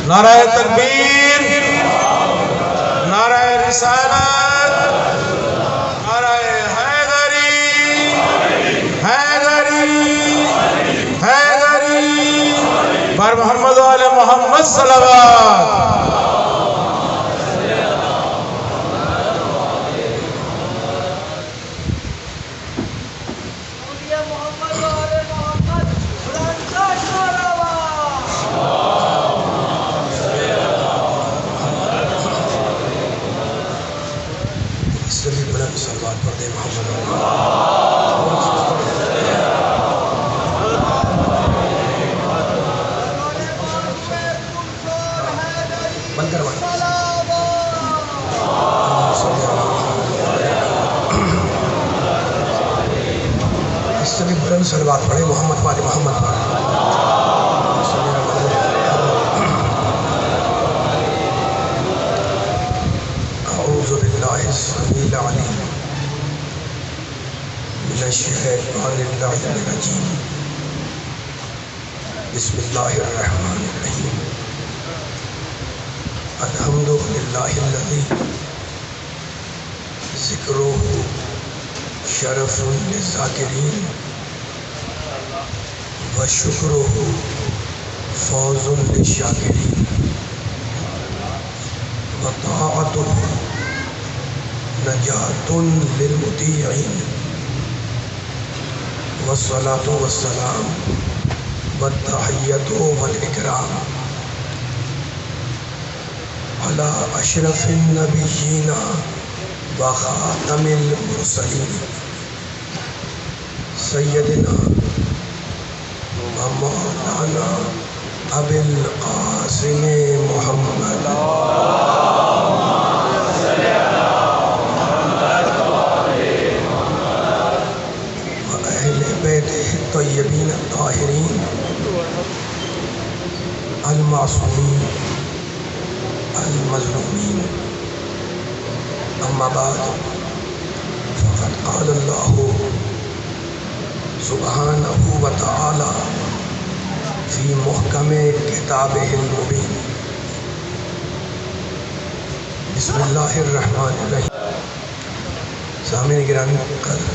نعرہ تکبیر، نعرہ رسالت، نعرہ حیدری، حیدری، حیدری، بر محمد و آل محمد صلوات۔ صلوات پڑھے محمد والے محمد اعوذ باللہ السمیع العلیم من الشیطان اللعین الرجیم بسم اللہ الرحمن الرحیم الحمد للہ الذی ذکرہ شرف للذاکرین وشکرہ فوز للشاکرین وطاعتہ نجات للمطیعین والصلاة والسلام والتحیۃ والاکرام علی اشرف النبیین وخاتم المرسلین سیدنا مولانا ابی القاسم محمد وأہل بیتہ الطیبین الطاہرین المعصومین المظلومین اما بعد فقد قال اللہ سبحانہ وتعالی فی محکم کتابہ المبین بسم اللہ الرحمن الرحیم۔ سامعین گرامی قدر،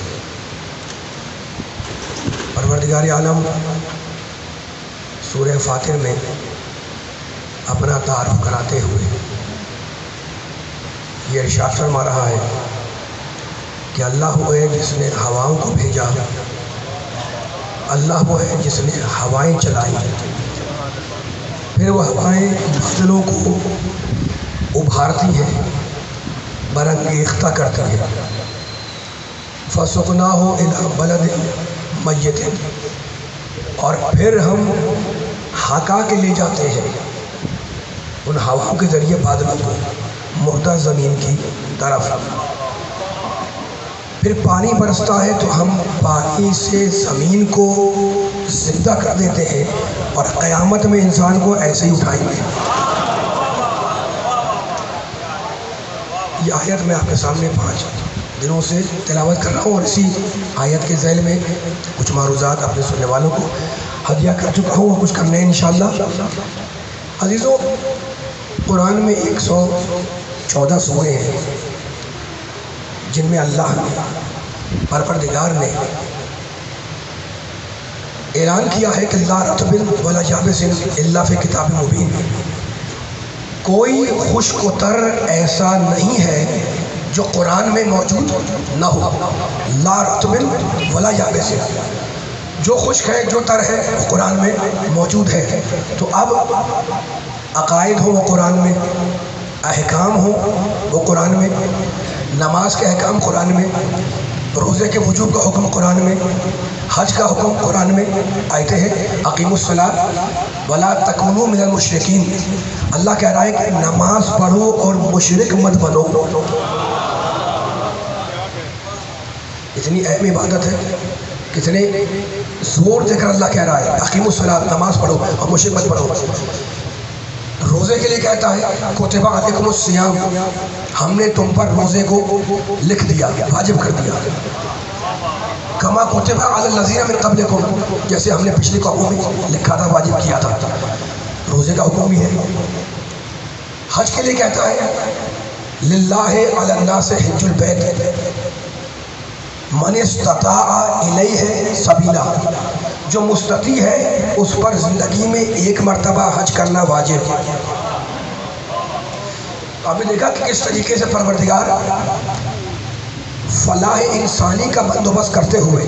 پروردگار عالم سورہ فاتر میں اپنا تعارف کراتے ہوئے یہ ارشاد فرما رہا ہے کہ اللہ وہ ہے جس نے ہواؤں کو بھیجا، اللہ وہ ہے جس نے ہوائیں چلائی، پھر وہ ہوائیں بادلوں کو ابھارتی ہیں، برانگیختہ کرتی ہیں۔ فَسُقْنَاهُ إِلَىٰ بَلَدٍ مَيِّتٍ، اور پھر ہم ہکا کے لے جاتے ہیں ان ہواؤں کے ذریعے بادلوں کو مردہ زمین کی طرف۔ پھر پانی برستا ہے تو ہم پانی سے زمین کو زندہ کر دیتے ہیں، اور قیامت میں انسان کو ایسے ہی اٹھائیں گے۔ یہ آیت میں آپ کے سامنے 5 دنوں سے تلاوت کر رہا ہوں، اور اسی آیت کے ذیل میں کچھ معروضات اپنے سننے والوں کو ہدیہ کر چکا ہوں، اور کچھ کرنے ہیں انشاءاللہ۔ عزیزوں، قرآن میں 114 سورے ہیں جن میں اللہ پروردگار نے اعلان کیا ہے کہ لا رطب ولا یابس الا فی کتاب مبین، کوئی خشک و تر ایسا نہیں ہے جو قرآن میں موجود نہ ہو۔ لا رطب ولا یابس، جو خشک ہے جو تر ہے وہ قرآن میں موجود ہے۔ تو اب عقائد ہوں وہ قرآن میں، احکام ہوں وہ قرآن میں، نماز کے احکام قرآن میں، روزے کے وجوب کا حکم قرآن میں، حج کا حکم قرآن میں۔ آیتیں ہیں اقیموا الصلاۃ ولا تکونوا من المشرکین، اللہ کہہ رہا ہے کہ نماز پڑھو اور مشرک مت بنو۔ اتنی اہم عبادت ہے، کتنے زور دے کر اللہ کہہ رہا ہے اقیموا الصلاۃ، نماز پڑھو اور مشرک مت بنو۔ روزے کے لیے کہتا ہے کتب علیکم الصیام، ہم نے تم پر روزے کو لکھ دیا، واجب کر دیا۔ کما کتب علی الذین من قبلکم، جیسے ہم نے پچھلی قوموں میں لکھا تھا، واجب کیا تھا۔ روزے کا حکم بھی ہے، حج کے لیے کہتا ہے للہ علی الناس حج البیت من استطاع الیہ سبیلا، جو مستطیع ہے اس پر زندگی میں ایک مرتبہ حج کرنا واجب ہے۔ آپ نے دیکھا کہ کس طریقے سے پروردگار فلاح انسانی کا بندوبست کرتے ہوئے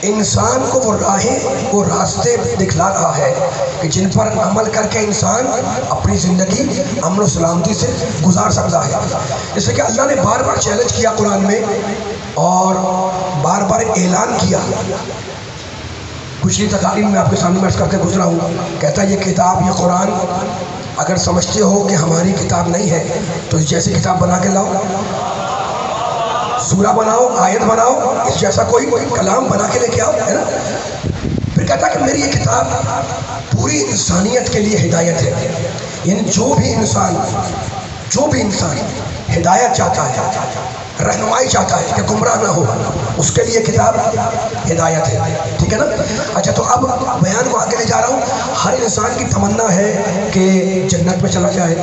انسان کو وہ راہیں وہ راستے دکھلا رہا ہے کہ جن پر عمل کر کے انسان اپنی زندگی امن و سلامتی سے گزار سکتا ہے۔ جیسے کہ اللہ نے بار بار چیلنج کیا قرآن میں اور بار بار اعلان کیا۔ پچھلی تقاریر میں آپ کے سامنے عرض کرتے گزرا ہوں، کہتا ہے یہ کتاب یہ قرآن اگر سمجھتے ہو کہ ہماری کتاب نہیں ہے تو اس جیسی کتاب بنا کے لاؤ، سورہ بناؤ، آیت بناؤ، اس جیسا کوئی کلام بنا کے لے کے آؤ، ہے نا۔ پھر کہتا کہ میری یہ کتاب پوری انسانیت کے لیے ہدایت ہے، یعنی جو بھی انسان ہدایت چاہتا ہے، رہنمائی چاہتا ہے کہ گمراہ نہ ہو، اس کے لیے کتاب ہدایت ہے، ٹھیک ہے نا۔ اچھا تو اب بیان کو آگے لے جا رہا ہوں۔ ہر انسان کی تمنا ہے کہ جنت میں چلا جائے،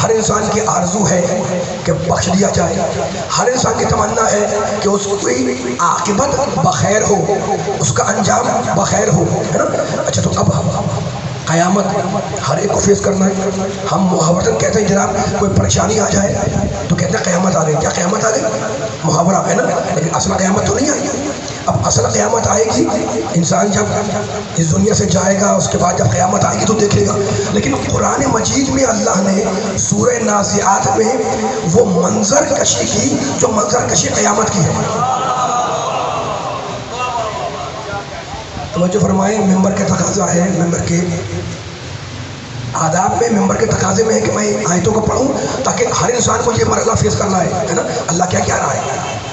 ہر انسان کی آرزو ہے کہ بخش دیا جائے، ہر انسان کی تمنا ہے کہ اس کی عاقبت بخیر ہو، اس کا انجام بخیر ہو، ہے نا۔ اچھا تو اب قیامت ہر ایک کو فیس کرنا ہے۔ ہم محاورتاً کہتے ہیں جناب کوئی پریشانی آ جائے تو کہتے ہیں قیامت آ گئی، کیا قیامت آ گئی؟ محاورہ ہے نا، لیکن اصل قیامت تو نہیں آئی۔ اب اصل قیامت آئے گی انسان جب اس دنیا سے جائے گا، اس کے بعد جب قیامت آئے گی تو دیکھے گا۔ لیکن قرآن مجید میں اللہ نے سورہ نازعات میں وہ منظر کشی کی جو منظر کشی قیامت کی ہے۔ توجہ فرمائیں، ممبر کے تقاضا ہے، ممبر کے آداب میں ممبر کے تقاضے میں ہے کہ میں آیتوں کو پڑھوں تاکہ ہر انسان کو یہ مرحلہ فیس کرنا ہے نا۔ اللہ کیا کہہ رہا ہے؟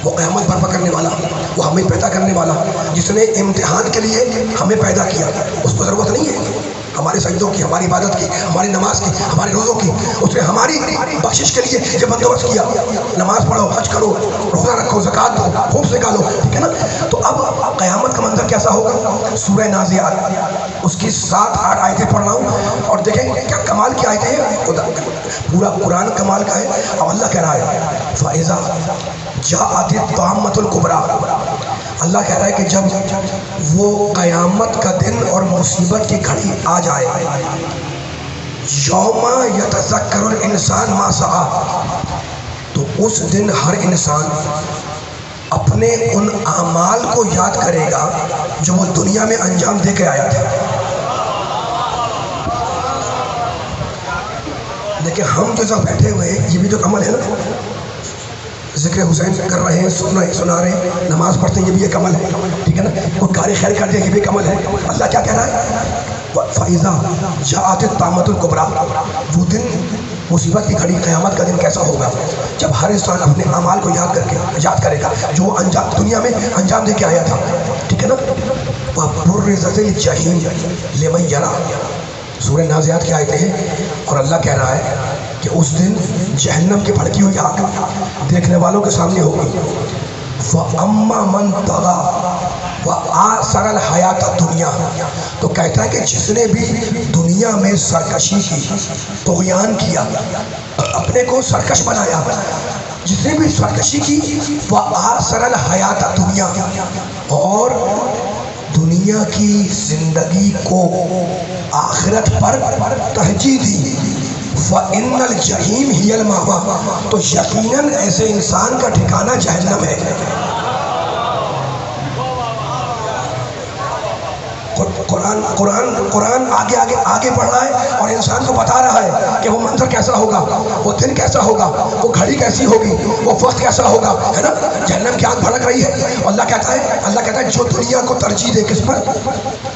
وہ قیامت برپا کرنے والا، وہ ہمیں پیدا کرنے والا، جس نے امتحان کے لیے ہمیں پیدا کیا، اس کو ضرورت نہیں ہے ہمارے سجدوں کی، ہماری عبادت کی، ہماری نماز کی، ہمارے روزوں کی، اس نے ہماری بخشش کے لیے یہ بندوبست کیا۔ نماز پڑھو، حج کرو، روزہ رکھو، زکوٰۃ دو، خوب سے نکالو، ٹھیک ہے نا۔ تو اب قیامت کا منظر کیسا ہوگا؟ سورہ نازعات اس کی 7-8 آیتیں پڑھ رہا ہوں اور دیکھیں کیا کمال کی آیتیں ہیں۔ پورا قرآن کمال کا ہے۔ اب اللہ کہہ رہا ہے فَإِذَا جَاءَتِ الطَّامَّةُ الْكُبْرىٰ، اللہ کہہ رہا ہے کہ جب وہ قیامت کا دن اور مصیبت کی گھڑی آ جائے، یوم یتذکر الانسان ما سعی، تو اس دن ہر انسان اپنے ان اعمال کو یاد کرے گا جو وہ دنیا میں انجام دے کے آیا تھا۔ دیکھیں ہم جو سب بیٹھے ہوئے ہیں یہ بھی تو عمل ہے نا، ذکر حسین کر رہے ہیں، سنا رہے ہیں، نماز پڑھتے ہیں، یہ بھی ایک عمل ہے، ٹھیک ہے نا۔ کوئی کار خیر کر دے یہ بھی ایک عمل ہے۔ اللہ کیا کہہ رہا ہے؟ فَإِذَا جَاءَتِ الطَّامَّةُ الْكُبْرىٰ، وہ دن مصیبت کی گھڑی قیامت کا دن کیسا ہوگا جب ہر انسان اپنے اعمال کو یاد کرے گا جو وہ دنیا میں انجام دے کے آیا تھا، ٹھیک ہے نا۔ وَبُرِّزَتِ الْجَحِیمُ لِمَن یَرَىٰ، سورہ نازعات کی آیتیں ہیں اور اللہ کہہ رہا ہے کہ اس دن جہنم کی بھڑکی ہوئی آگ دیکھنے والوں کے سامنے ہوگی۔ وَأَمَّا مَن طَغَىٰ وَآثَرَ الْحَیَاةَ الدُّنْیَا، تو کہتا ہے کہ جس نے بھی دنیا میں سرکشی کی، طغیان کیا، اپنے کو سرکش بنایا، جس نے بھی سرکشی کی، وَآثَرَ الْحَیَاةَ الدُّنْیَا، اور دنیا کی زندگی کو آخرت پر ترجیح دی، فَإِنَّ الْجَحِيمَ هِيَ الْمَأْوَىٰ، تو یقیناً ایسے انسان کا ٹھکانہ جہنم ہے۔ قرآن آگے بڑھ رہا ہے اور انسان کو بتا رہا ہے کہ وہ منظر کیسا ہوگا، وہ دن کیسا ہوگا، وہ گھڑی کیسی ہوگی، وہ وقت کیسا ہوگا، ہے نا۔ جہنم کی آگ بھڑک رہی ہے اور اللہ کہتا ہے جو دنیا کو ترجیح دے کس پر؟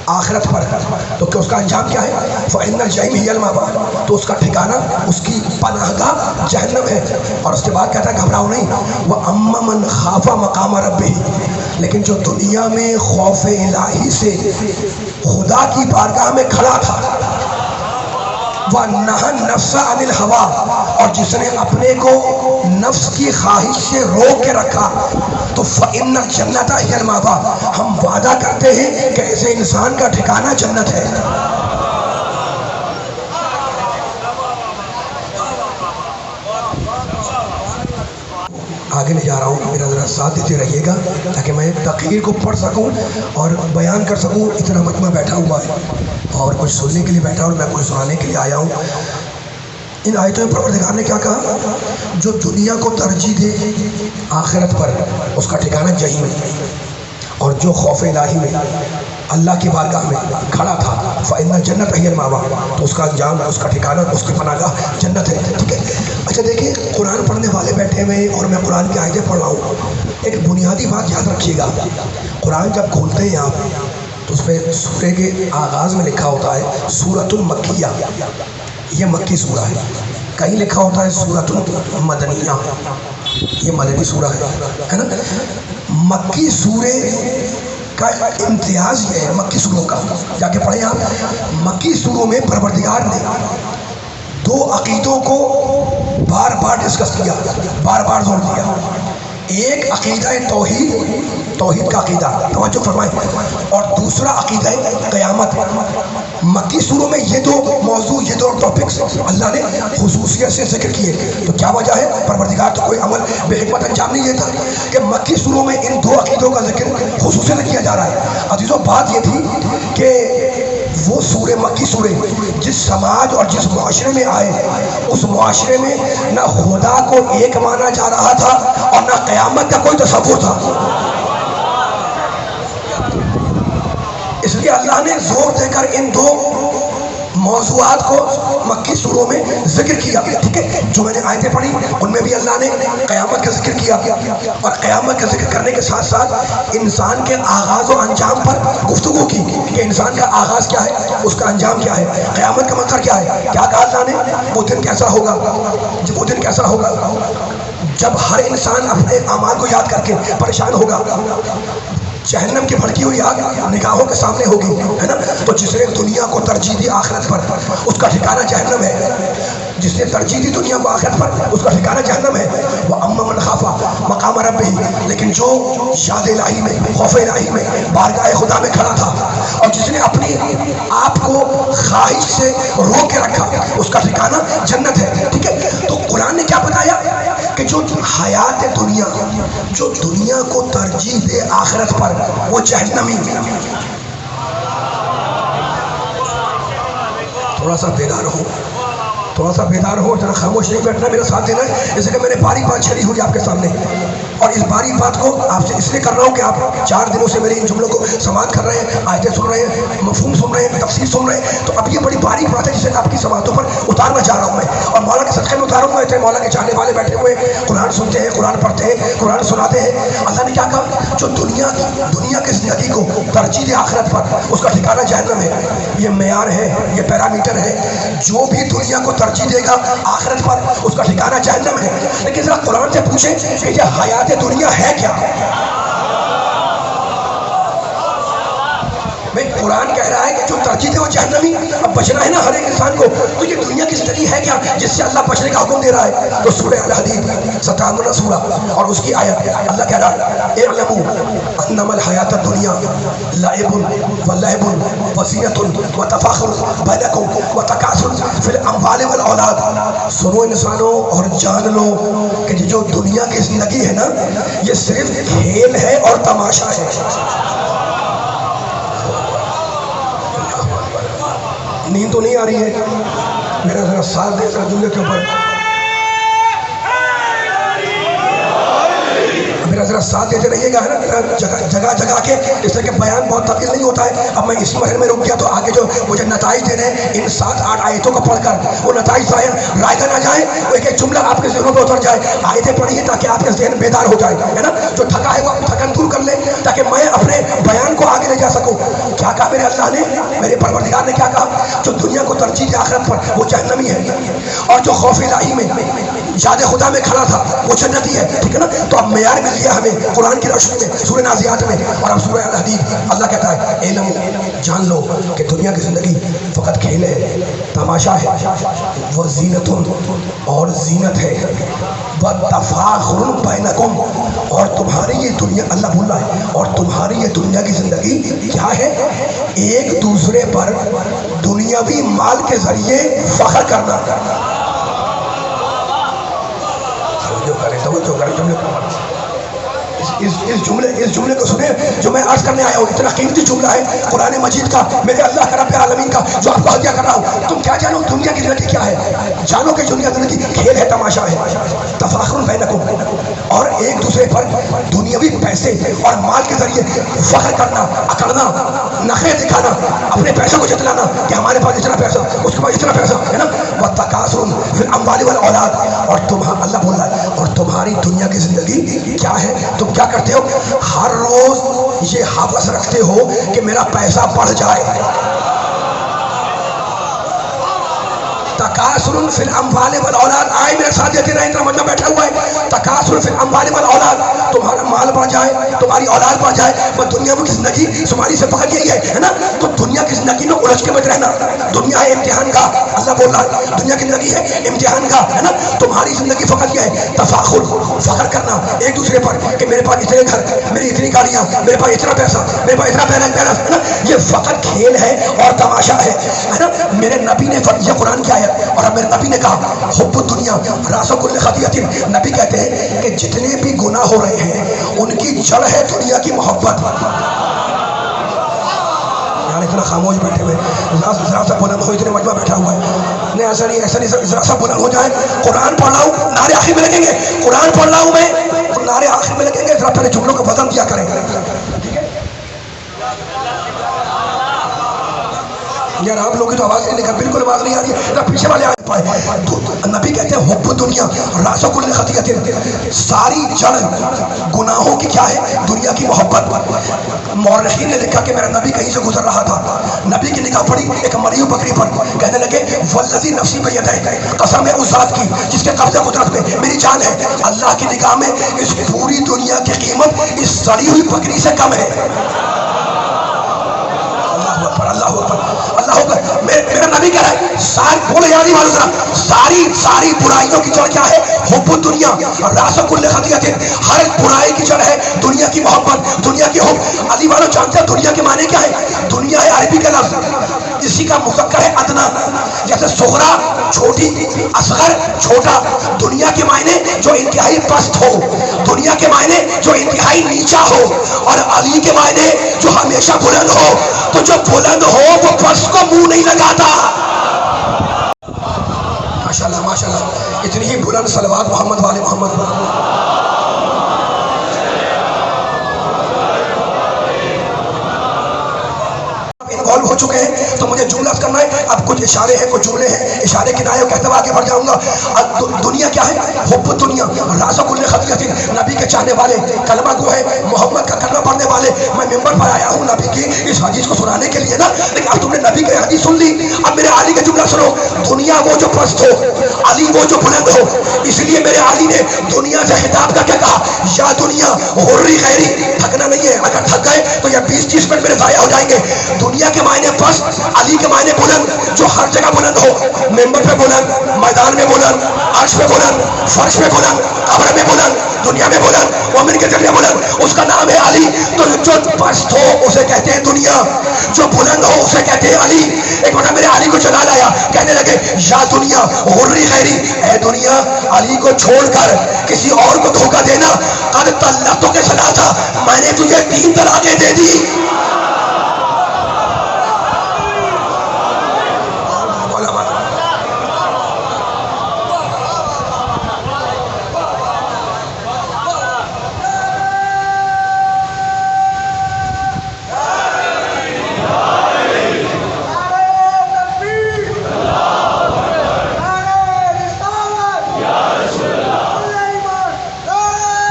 آخرت پر، تو کہ اس کا انجام کیا ہے؟ فَإِنَّ الْجَحِيمَ هِيَ الْمَأْوَىٰ، تو اس کا ٹھکانہ، اس کی پناہ گاہ جہنم ہے۔ اور اس کے بعد کہتا ہے گھبراؤ نہیں، وَأَمَّا مَنْ خَافَ مَقَامَ رَبِّهِ، لیکن جو دنیا میں خوف الہی سے خدا کی بارگاہ میں کھڑا تھا، وَنَهَى النَّفْسَ عَنِ الْهَوَىٰ، اور جس نے اپنے کو نفس کی خواہش سے روک کے رکھا، تو فَإِنَّ الْجَنَّةَ هِيَ الْمَأْوَىٰ، ہم وعدہ کرتے ہیں کہ ایسے انسان کا ٹھکانہ جنت ہے۔ آگے لے جا رہا ہوں، میرا ذرا ساتھ دیتے رہیے گا تاکہ میں تقریر کو پڑھ سکوں اور بیان کر سکوں۔ اتنا مجمع بیٹھا ہوا ہے اور کچھ سننے کے لیے بیٹھا اور میں کچھ سنانے کے لیے آیا ہوں۔ ان آیتوں میں پروردگار نے کیا کہا؟ جو دنیا کو ترجیح دے آخرت پر اس کا ٹھکانہ جہنم ہے، اور جو خوف الہی میں اللہ کی بارگاہ میں کھڑا تھا فإن الجنۃ ہی المأویٰ، تو اس کا انجام، اس کا ٹھکانہ، اس کی پناہ گاہ جنت ہے۔ ٹھیک ہے، اچھا دیکھیں، قرآن پڑھنے والے بیٹھے ہوئے اور میں قرآن کی آیتیں پڑھ رہا ہوں۔ ایک بنیادی بات یاد رکھیے گا، قرآن جب کھولتے ہیں آپ تو اس پہ سورے کے آغاز میں لکھا ہوتا ہے سورۃ المکیہ، یہ مکی سورہ ہے۔ کہیں لکھا ہوتا ہے سورۃ المدنیہ، یہ مدنی سورہ ہے نا۔ مکی سورے کا امتیاز یہ ہے، مکی سوروں کا، جا کے پڑھیں آپ۔ مکی سوروں میں پروردگار نے دو عقیدوں کو بار بار ڈسکس کیا، بار بار زور دیا۔ ایک عقیدہ توحید، توحید کا عقیدہ، توجہ فرمائیں، اور دوسرا عقیدہ قیامت۔ مکی سوروں میں یہ دو موضوع، یہ دو ٹاپکس اللہ نے خصوصیت سے ذکر کیے۔ تو کیا وجہ ہے؟ پروردگار تو کوئی عمل بے حکمت انجام نہیں دیتا کہ مکی سوروں میں ان دو عقیدوں کا ذکر خصوصیت سے کیا جا رہا ہے۔ عزیزو، بات یہ تھی کہ وہ سورے، مکی سورے جس سماج اور جس معاشرے میں آئے، اس معاشرے میں نہ خدا کو ایک مانا جا رہا تھا اور نہ قیامت کا کوئی تصور تھا۔ اس لیے اللہ نے زور دے کر ان دو موضوعات کو مکی سوروں میں ذکر کیا۔ ٹھیک ہے، جو میں نے آیتیں پڑھی ان میں بھی اللہ نے قیامت کا ذکر کیا، اور قیامت کا ذکر کرنے کے ساتھ ساتھ انسان کے آغاز و انجام پر گفتگو کی کہ انسان کا آغاز کیا ہے، اس کا انجام کیا ہے، قیامت کا منظر کیا ہے۔ کیا کہا اللہ نے؟ وہ دن کیسا ہوگا، وہ دن کیسا ہوگا جب ہر انسان اپنے اعمال کو یاد کر کے پریشان ہوگا۔ جہنم کی بھڑکی ہوئی آگ نگاہوں کے سامنے ہوگی، ہے نا۔ تو جس نے دنیا کو ترجیح دی آخرت پر، اس کا ٹھکانہ جہنم ہے۔ جس نے ترجیح دی دنیا کو آخرت پر، اس کا ٹھکانہ جہنم ہے۔ وَأَمَّا مَنْ خَافَ مَقَامَ رَبِّهِ، لیکن جو یاد الہی میں، خوف الہی میں، بارگاہ خدا میں کھڑا تھا، اور جس نے اپنی آپ کو خواہش سے روک کے رکھا، اس کا ٹھکانہ جنت ہے۔ ٹھیک ہے، تو قرآن نے کیا بتایا کہ جو حیات دنیا، جو دنیا کو ترجیح دے آخرت پر، وہ جہنمی۔ تھوڑا سا بیدار ہو، تھوڑا سا بیدار ہو، ذرا خاموش نہیں بیٹھنا، میرا ساتھ دینا ہے۔ اس لیے میں نے باری بات چھڑی ہوئی آپ کے سامنے، اور اس باری بات کو آپ سے اس لیے کر رہا ہوں کہ آپ 4 دنوں سے میرے ان جملوں کو سماعت کر رہے ہیں، آیتیں سن رہے ہیں، مفہوم سن رہے ہیں، تفسیر سن رہے ہیں۔ تو اب یہ بڑی باریک بات ہے جسے آپ کی سماعتوں پر اتارنا چاہ رہا ہوں میں، اور مولا کے صدقے میں اتاروں گا۔ اتنے مولا کے چاہنے والے بیٹھے ہوئے قرآن سنتے ہیں، قرآن پڑھتے ہیں، قرآن سناتے ہیں۔ اللہ نے کیا کہا؟ جو دنیا کی زندگی کو ترجیح دے آخرت پر، اس کا ٹھکانہ جہنم ہے۔ یہ معیار ہے، یہ پیرامیٹر ہے۔ جو بھی دنیا کو ترجیح دے گا آخرت پر، اس کا ٹھکانہ جہنم ہے۔ لیکن ذرا قرآن سے پوچھیں کہ یہ حیات دنیا ہے کیا؟ میں قرآن کہہ رہا ہے کہ جو ترجیح دے وہ جہنمی۔ اب بچنا ہے نا ہر ایک انسان کو، تو یہ دنیا کی زندگی ہے کیا جس سے اللہ بچنے کا حکم دے رہا ہے؟ تو سورہ الحدید 57 سورہ اور اس کی آیت، اللہ کہہ رہا ہے اعلموا انما الحیات الدنیا لعب ولہو وزینۃ وتفاخر بینکم وتکاثر فی الاموال والاولاد۔ سنو انسانوں اور جان لو کہ جو دنیا کی زندگی ہے نا، یہ صرف کھیل ہے اور تماشا ہے۔ نیند تو نہیں آ رہی ہے؟ میرا ذرا ساتھ دے کر جملے کے اوپر، میرا ذرا ساتھ دیتے رہیے گا، ہے نا، جگہ جگہ کے، اس طرح کہ بیان بہت طویل نہیں ہوتا ہے۔ اب میں اسی محل میں رک گیا تو آگے جو مجھے نتائج دینے ہیں ان 7-8 آیتوں کو پڑھ کر وہ نتائج ظاہر رائگاں نہ جائیں، وہ ایک ایک جملہ آپ کے ذہنوں پہ اتر جائے۔ آیتیں پڑھیے تاکہ آپ کے ذہن بیدار ہو جائے، ہے نا، جو تھکا ہے وہ تھکن دور کر لے تاکہ میں اپنے بیان کو آگے لے جا سکوں۔ کیا کہا میرے اللہ نے، میرے پروردگار نے کیا کہا؟ جو دنیا کو ترجیح دے آخرت پر وہ جہنمی ہے، اور جو خوف الہی میں، یاد خدا میں کھڑا تھا وہ جنتی ہے۔ ٹھیک ہے نا، تو اب معیار مل گیا ہمیں قرآن کی روشنی میں، سورہ نازعات میں، اور اب سورہ الحدید۔ اللہ کہتا ہے علم، جان لو کہ دنیا کی زندگی فقط کھیل ہے، تماشا ہے، وہ زینت اور زینت ہے، وہ تفاخر بینکم، اور تمہاری یہ دنیا، اللہ بول رہا ہے، اور تمہاری یہ دنیا کی زندگی کیا ہے؟ ایک دوسرے پر دنیاوی مال کے ذریعے فخر کرنا۔ توجہ کریں، توجہ کریں، اس جملے کو سنیں جو میں عرض کرنے آیا ہوں. اتنا قیمتی جملہ ہے قرآن مجید کا, میرے اللہ کا رب العالمین کا, جو آپ کو ہدیہ کر رہا ہوں. تم کیا جانو دنیا کی زندگی کیا ہے؟ جانو کہ دنیا کی زندگی کھیل ہے, تماشا ہے. تفاخر بینکم, اور ایک دوسرے پر دنیاوی پیسے اور مال کے ذریعے فخر کرنا, اکڑنا, نخرے دکھانا, اپنے پیسوں کو جتلانا کہ ہمارے پاس اتنا پیسہ, اس کے پاس اتنا پیسہ ہے نا. وَتَكَاثُرٌ فِي الْأَمْوَالِ وَالْأَوْلَادِ, اور اللہ بول رہا ہے اور تمہاری دنیا کی زندگی کیا ہے؟ تم کیا کرتے ہو؟ ہر روز یہ حوث رکھتے ہو کہ میرا پیسہ بڑھ جائے. تکاثر فی الاموال والاولاد, آئے میرے ساتھ دیتے رہے, اتنا مجمع بیٹھا ہوا ہے. تکاثر فی الاموال والاولاد, تمہارا مال بڑھ جائے, تمہاری اولاد بڑھ جائے, بس دنیا کی زندگی تمہاری سے پکڑ یہی ہے نا. تو دنیا کی زندگی میں الجھ کے مت رہنا. دنیا ہے امتحان کا, اللہ بول رہا ہے دنیا کی زندگی ہے امتحان کا, ہے نا. تمہاری زندگی فقط یہ ہے تفاخر, فخر کرنا ایک دوسرے پر کہ میرے پاس اتنے گھر, میری اتنی گاڑیاں, میرے پاس اتنا پیسہ, میرے پاس اتنا بیلنس, ہے نا. یہ فقط کھیل ہے اور تماشا ہے نا. میرے نبی نے یہ قرآن کی آیت, اور اب میرے نبی نے کہا حب الدنیا راس کل خطیئۃ. نبی کہتے ہیں کہ جتنے بھی گناہ ہو رہے ہیں ان کی جڑ ہے دنیا کی محبت. یار اتنا خاموش بیٹھے ہوئے, ذرا سا بلند ہو, اتنے مجمع بیٹھا ہوا ہے. نہیں ایسا نہیں, ذرا سا بلند ہو جائے. قرآن پڑھ رہا ہوں, نعرے آخر میں لگیں گے. قرآن پڑھ رہا ہوں میں, نعرے آخر میں لگیں گے. ذرا پہلے جملوں کا وزن دیا کریں. ٹھیک ہے یار, آپ لوگ کی تو آواز نہیں نکل, بالکل آواز نہیں آ رہی ہے. پیچھے والے آ پائے. نبی کہتے ہیں حب دنیا راس کل خطیئۃ, ساری جڑ گناہوں کی کیا ہے؟ دنیا کی محبت. مورخین نے لکھا کہ میرا نبی کہیں سے گزر رہا تھا, نبی کی نگاہ پڑی ایک مریو بکری پر, کہنے لگے والذی نفسی بیدہ, قسم ہے اس ذات کی جس کے قبضہ قدرت میں میری جان ہے. اللہ کی نگاہ میں اس پوری دنیا کی قیمت اس سڑی ہوئی بکری سے کم ہے. اللہ اکبر, اللہ اکبر. میرا نبی کہہ رہا ہے ساری, بولے یادی والو ذرا, ساری برائیوں کی جڑ کیا ہے؟ حب الدنیا راس کل خطیئۃ. ہر برائی کی جڑ ہے دنیا کی محبت, دنیا کی حب. علی والو جانتے ہیں دنیا کے معنی کیا ہے؟ دنیا ہے عربی کا لفظ, اسی کا مذکر ہے ادنا. جیسے صغرا چھوٹی, اصغر چھوٹا. دنیا کے معنی جو انتہائی پست ہو, دنیا کے معنی جو انتہائی نیچا ہو, اور علی کے معنی جو ہمیشہ بلند ہو. تو جو بلند ہو وہ پست کو منہ نہیں لگاتا. ماشاءاللہ ماشاءاللہ, اتنی ہی بلند صلوات محمد والے محمد. انوالو ہو چکے ہیں تو مجھے جملہ کرنا ہے. اب کچھ اشارے ہیں, کچھ جملے ہیں, اشارے کنائے کہتے ہوئے آگے بڑھ جاؤں گا. دنیا کیا ہے؟ حب الدنیا راس کل خطیئۃ. نبی کے چاہنے والے, کلمہ گو ہے, محمد کا کلمہ پڑھنے والے. میں ممبر پر آیا ہوں نبی کی اس حدیث کو سنانے کے لیے نا, لیکن اب تم نے نبی کی حدیث سن لی, اب میرے علی کا جملہ سنو. دنیا وہ جو پست ہو, علی وہ جو بلند ہو. اس لیے میرے علی نے دنیا سے خطاب کر کے کہا یا دنیا غری خیری. تھکنا نہیں ہے, اگر تھک گئے تو یہ 20-30 منٹ میرے ضائع ہو جائیں گے. دنیا کے معنی پست, علی کے معنی بلند, جو ہر جگہ بلند ہو. ممبر پہ بلند, میدان میں بلند, عرش پہ بلند, فرش پہ بلند, قبر میں بلند, دنیا میں بلند, مومن کے ذریعے بلند. اس کا نام ہے علی. تو جو پست ہو اسے کہتے ہیں دنیا, جو بلند ہو اسے کہتے ہیں علی. ایک بار میرے علی کو چلا لایا, کہنے لگے یا دنیا غری خیری. اے دنیا, علی کو چھوڑ کر کسی اور کو دھوکہ دینا. قد طلقتک ثلاثا, میں نے تجھے 3 طلاقیں دے دی.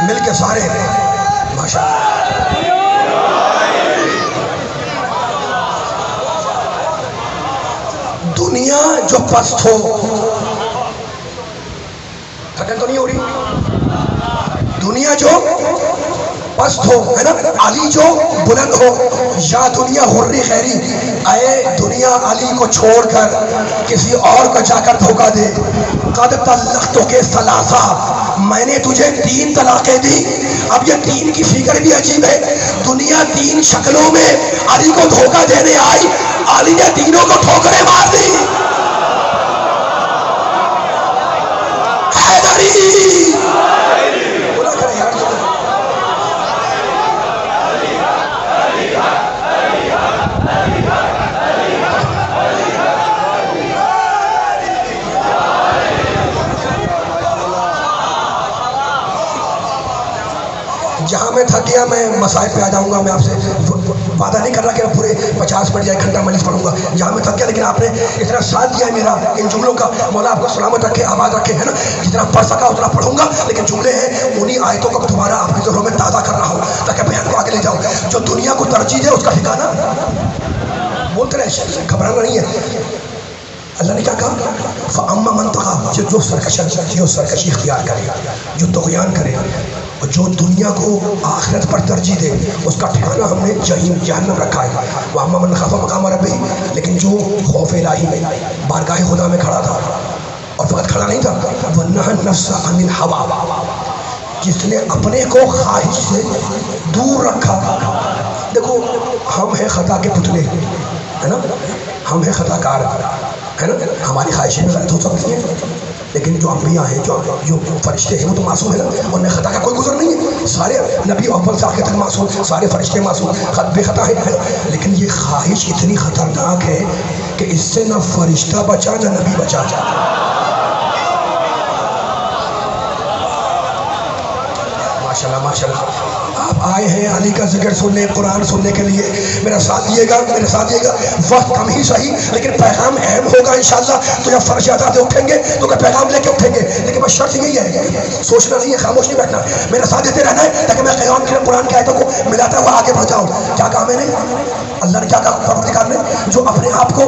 مل کے سارے ماشاءاللہ. دنیا جو پست ہو, تھکن تو نہیں ہو رہی, دنیا جو پست ہو ہے نا, علی جو بلند ہو. یا دنیا غری خیری, اے دنیا علی کو چھوڑ کر کسی اور کو جا کر دھوکہ دے. قد طلقتک ثلاثا, میں نے تجھے 3 طلاقیں دی. اب یہ 3 کی فکر بھی عجیب ہے. دنیا 3 شکلوں میں علی کو دھوکہ دینے آئی, علی نے تینوں کو ٹھوکریں مار دی. حیدری جہاں میں تھک گیا میں مسائل پہ آ جاؤں گا. میں آپ سے وعدہ نہیں کر رہا کہ میں پورے 50 منٹ یا 1 گھنٹہ مجلس پڑھوں گا. جہاں میں تھک گیا لیکن آپ نے اتنا ساتھ دیا ہے میرا ان جملوں کا. مولا آپ کو سلامت رکھے, آباد رکھے, ہے نا. جتنا پڑھ سکا اتنا پڑھوں گا, لیکن جملے ہیں انہی آیتوں کو دوبارہ آپ کی ذہنوں میں تازہ کر رہا ہوں تاکہ بیان کو آگے لے جاؤں. جو دنیا کو ترجیح دے اس کا ٹھکانا بولتے رہے, گھبرانا نہیں ہے. اللہ نے کیا کہا؟ فَأَمَّا مَنْ طَغَىٰ, جو سرکشی اختیار کرے, جو طغیان کرے, اور جو دنیا کو آخرت پر ترجیح دے, اس کا ٹھکانہ ہم نے جہنم رکھا ہے. وَأَمَّا مَنْ خَافَ مَقَامَ رَبِّهِ, لیکن جو خوف الہی بارگاہ خدا میں کھڑا تھا, اور فقط کھڑا نہیں تھا, وَنَّهَا النَّفْسَ عَنِ الْهَوَىٰ, جس نے اپنے کو خواہش سے دور رکھا. دیکھو ہم ہیں خطا کے پتلے, ہے نا, ہم ہیں خطا کار, ہے نا. ہماری خواہشیں بھی غلط ہو سکتی ہیں, لیکن جو انبیاء ہیں, جو فرشتے ہیں, وہ تو معصوم ہیں نا, اور خطا کا کوئی گزر نہیں ہے. سارے نبی اول سے آخر تک معصوم, سارے فرشتے معصوم, بے خطا ہیں, ہے نا. لیکن یہ خواہش اتنی خطرناک ہے کہ اس سے نہ فرشتہ بچا نہ نبی بچا. ماشاءاللہ ماشاءاللہ. آپ آئے ہیں علی کا ذکر سننے, قرآن سننے کے لیے. میرا ساتھ دیے گا, میرے ساتھ دیے گا. وقت کم ہی صحیح, لیکن پیغام اہم ہوگا انشاءاللہ. تو جب فرش آزادے اٹھیں گے تو کہ پیغام لے کے اٹھیں گے, لیکن بس شرط یہی ہے, سوچنا نہیں ہے, خاموش نہیں بیٹھنا, میرا ساتھ دیتے رہنا ہے تاکہ میں قیام کے قرآن کی آیتوں کو ملاتا ہوا آگے بڑھ جاؤں. کیا کہا میں نے؟ اللہ نے کیا کہا پروردگار نے؟ جو اپنے آپ کو